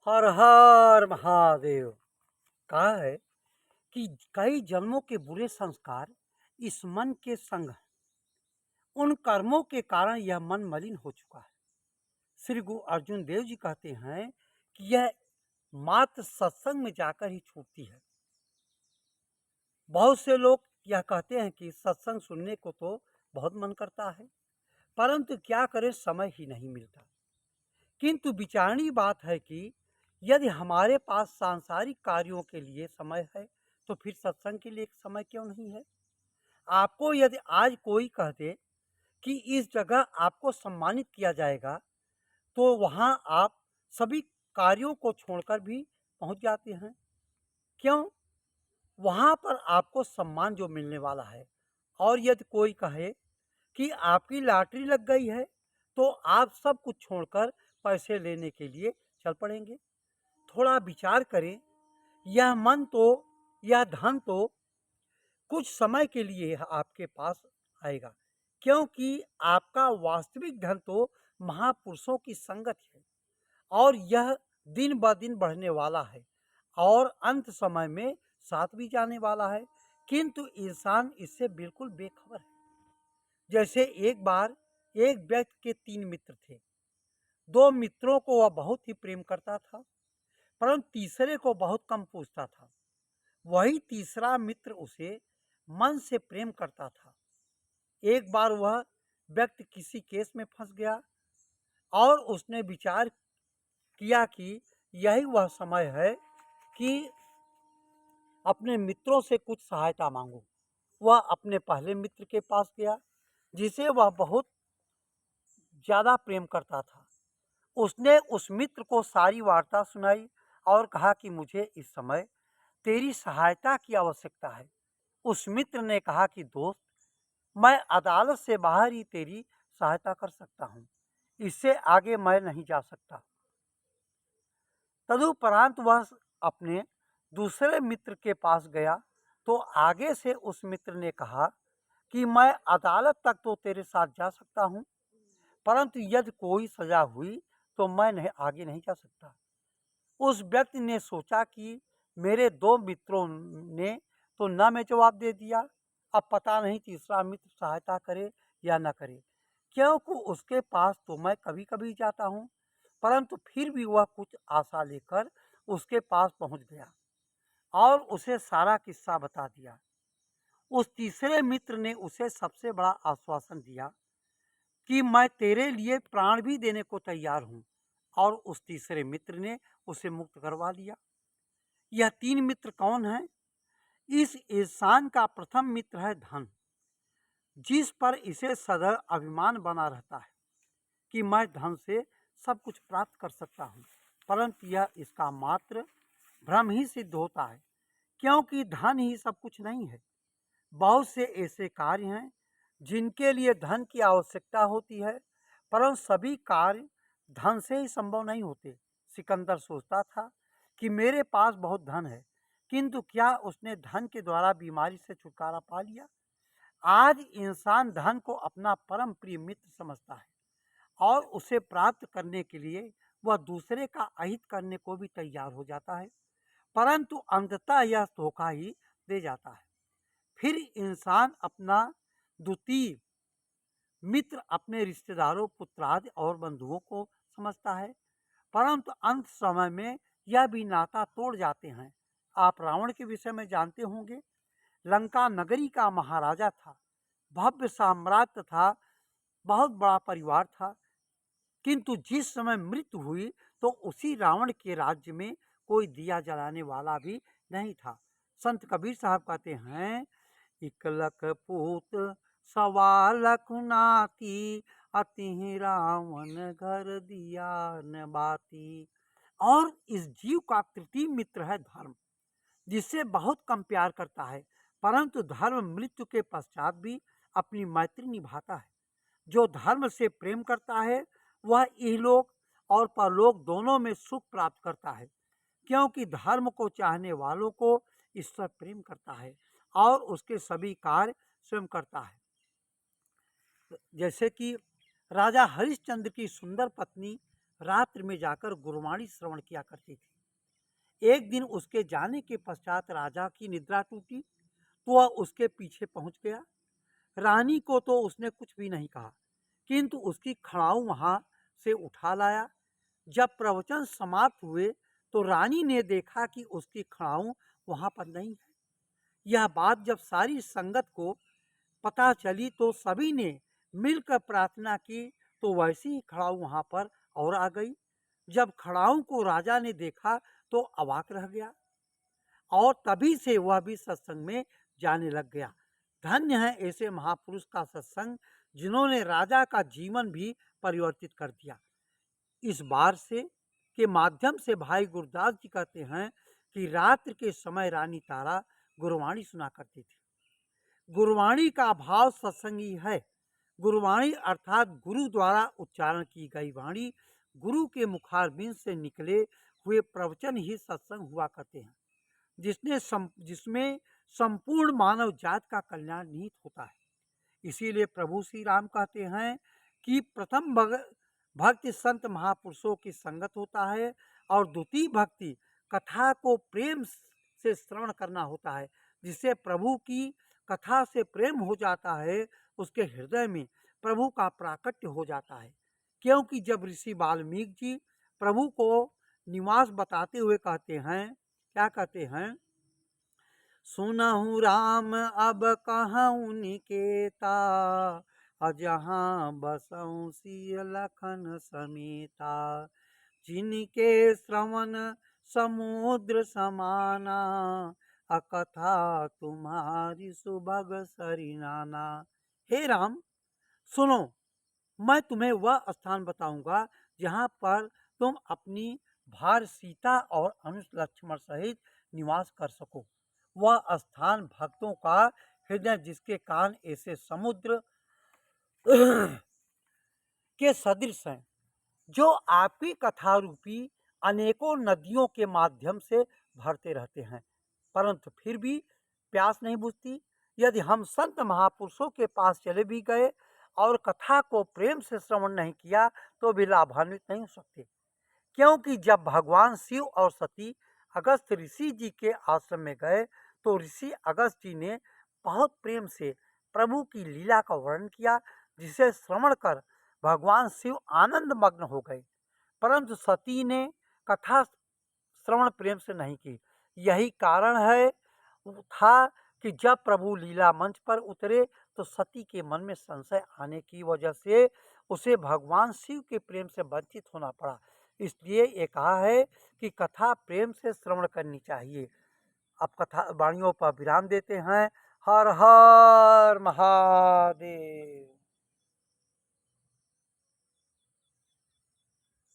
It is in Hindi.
हर हर महादेव। कहा है कि कई जन्मों के बुरे संस्कार इस मन के संग हैं। उन कर्मों के कारण यह मन मलिन हो चुका है। श्री गुरु अर्जुन देव जी कहते हैं कि यह मात्र सत्संग में जाकर ही छूटती है। बहुत से लोग यह कहते हैं कि सत्संग सुनने को तो बहुत मन करता है, परंतु क्या करें, समय ही नहीं मिलता। किंतु विचारणीय बात है कि यदि हमारे पास सांसारिक कार्यों के लिए समय है, तो फिर सत्संग के लिए समय क्यों नहीं है। आपको यदि आज कोई कह दे कि इस जगह आपको सम्मानित किया जाएगा, तो वहां आप सभी कार्यों को छोड़कर भी पहुंच जाते हैं। क्यों? वहां पर आपको सम्मान जो मिलने वाला है। और यदि कोई कहे कि आपकी लॉटरी लग गई है, तो आप सब कुछ छोड़कर पैसे लेने के लिए चल पड़ेंगे। थोड़ा विचार करें, यह मन तो, यह धन तो कुछ समय के लिए आपके पास आएगा, क्योंकि आपका वास्तविक धन तो महापुरुषों की संगत है, और यह दिन ब दिन बढ़ने वाला है और अंत समय में साथ भी जाने वाला है। किंतु इंसान इससे बिल्कुल बेखबर है। जैसे एक बार एक व्यक्ति के 3 मित्र थे। 2 मित्रों को वह बहुत ही प्रेम करता था, परंतु तीसरे को बहुत कम पूछता था। वही तीसरा मित्र उसे मन से प्रेम करता था। एक बार वह व्यक्ति किसी केस में फंस गया और उसने विचार किया कि यही वह समय है कि अपने मित्रों से कुछ सहायता मांगो। वह अपने पहले मित्र के पास गया, जिसे वह बहुत ज़्यादा प्रेम करता था। उसने उस मित्र को सारी वार्ता सुनाई और कहा कि मुझे इस समय तेरी सहायता की आवश्यकता है। उस मित्र ने कहा कि दोस्त, मैं अदालत से बाहर ही तेरी सहायता कर सकता हूँ, इससे आगे मैं नहीं जा सकता। तदुपरांत वह अपने दूसरे मित्र के पास गया, तो आगे से उस मित्र ने कहा कि मैं अदालत तक तो तेरे साथ जा सकता हूँ, परंतु यदि कोई सजा हुई तो मैं नहीं आगे नहीं जा सकता। उस व्यक्ति ने सोचा कि मेरे 2 मित्रों ने तो न में जवाब दे दिया, अब पता नहीं तीसरा मित्र सहायता करे या न करे, क्योंकि उसके पास तो मैं कभी कभी जाता हूँ। परंतु फिर भी वह कुछ आशा लेकर उसके पास पहुँच गया और उसे सारा किस्सा बता दिया। उस तीसरे मित्र ने उसे सबसे बड़ा आश्वासन दिया कि मैं तेरे लिए प्राण भी देने को तैयार हूँ, और उस तीसरे मित्र ने उसे मुक्त करवा लिया। यह 3 मित्र कौन हैं? इस इंसान का प्रथम मित्र है धन, जिस पर इसे सदैव अभिमान बना रहता है कि मैं धन से सब कुछ प्राप्त कर सकता हूँ, परंतु यह इसका मात्र भ्रम ही सिद्ध होता है, क्योंकि धन ही सब कुछ नहीं है। बहुत से ऐसे कार्य हैं जिनके लिए धन की आवश्यकता होती है, परंतु सभी कार्य धन से ही संभव नहीं होते। सिकंदर सोचता था कि मेरे पास बहुत धन है, किंतु क्या उसने धन के द्वारा बीमारी से छुटकारा पा लिया? आज इंसान धन को अपना परम प्रिय मित्र समझता है और उसे प्राप्त करने के लिए वह दूसरे का अहित करने को भी तैयार हो जाता है, परंतु अंततः यह धोखा ही दे जाता है। फिर इंसान अपना द्वितीय मित्र अपने रिश्तेदारों, पुत्रादि और बंधुओं को समझता है, परंतु अंत समय में यह भी नाता तोड़ जाते हैं। आप रावण के विषय में जानते होंगे। लंका नगरी का महाराजा था, भव्य साम्राज्य था, बहुत बड़ा परिवार था, किंतु जिस समय मृत्यु हुई तो उसी रावण के राज्य में कोई दिया जलाने वाला भी नहीं था। संत कबीर साहब कहते हैं, इकलख पूत सवा लख नाती, अति रावण घर दिया न बाती। और इस जीव का तृतीय मित्र है धर्म, जिससे बहुत कम प्यार करता है, परंतु धर्म मृत्यु के पश्चात भी अपनी मैत्री निभाता है। जो धर्म से प्रेम करता है वह इहलोक और परलोक दोनों में सुख प्राप्त करता है, क्योंकि धर्म को चाहने वालों को ईश्वर प्रेम करता है और उसके सभी कार्य स्वयं करता है। जैसे कि राजा हरिश्चंद्र की सुंदर पत्नी रात्रि में जाकर गुरुवाणी श्रवण किया करती थी। एक दिन उसके जाने के पश्चात राजा की निद्रा टूटी तो वह उसके पीछे पहुंच गया। रानी को तो उसने कुछ भी नहीं कहा, किंतु उसकी खड़ाऊ वहां से उठा लाया। जब प्रवचन समाप्त हुए तो रानी ने देखा कि उसकी खड़ाऊ वहां पर नहीं है। यह बात जब सारी संगत को पता चली तो सभी ने मिलकर प्रार्थना की, तो वैसी ही खड़ाऊ वहां पर और आ गई। जब खड़ाऊ को राजा ने देखा तो अवाक रह गया और तभी से वह भी सत्संग में जाने लग गया। धन्य है ऐसे महापुरुष का सत्संग, जिन्होंने राजा का जीवन भी परिवर्तित कर दिया। इस बार से के माध्यम से भाई गुरदास जी कहते हैं कि रात्रि के समय रानी तारा गुरुवाणी सुना करती थी। गुरुवाणी का भाव सत्संगी है। गुरुवाणी अर्थात गुरु द्वारा उच्चारण की गई वाणी, गुरु के मुखारबिंद से निकले हुए प्रवचन ही सत्संग हुआ करते हैं, जिसमें संपूर्ण मानव जात का कल्याण निहित होता है। इसीलिए प्रभु श्री राम कहते हैं कि प्रथम भक्ति संत महापुरुषों की संगत होता है और द्वितीय भक्ति कथा को प्रेम से श्रवण करना होता है। जिससे प्रभु की कथा से प्रेम हो जाता है, उसके हृदय में प्रभु का प्राकट्य हो जाता है। क्योंकि जब ऋषि वाल्मीकि जी प्रभु को निवास बताते हुए कहते हैं, क्या कहते हैं, सुनहु राम अब कहूँ निकेता, अजहाँ बसऊँ सिय लखन समेता, जिनके श्रवण समुद्र समाना, अकथा तुम्हारी सुभग सरिनाना। हे राम, सुनो, मैं तुम्हें वह स्थान बताऊंगा जहाँ पर तुम अपनी भार सीता और अनुज लक्ष्मण सहित निवास कर सको। वह स्थान भक्तों का हृदय, जिसके कान ऐसे समुद्र के सदृश हैं, जो आपकी कथा रूपी अनेकों नदियों के माध्यम से भरते रहते हैं, परंतु फिर भी प्यास नहीं बुझती। यदि हम संत महापुरुषों के पास चले भी गए और कथा को प्रेम से श्रवण नहीं किया तो भी लाभान्वित नहीं हो सकते। क्योंकि जब भगवान शिव और सती अगस्त ऋषि जी के आश्रम में गए तो ऋषि अगस्त जी ने बहुत प्रेम से प्रभु की लीला का वर्णन किया, जिसे श्रवण कर भगवान शिव आनंद मग्न हो गए। परंतु सती ने कथा श्रवण प्रेम से नहीं की। यही कारण है था कि जब प्रभु लीला मंच पर उतरे तो सती के मन में संशय आने की वजह से उसे भगवान शिव के प्रेम से वंचित होना पड़ा। इसलिए ये कहा है कि कथा प्रेम से श्रवण करनी चाहिए। अब कथा वाणियों पर विराम देते हैं। हर हर महादेव।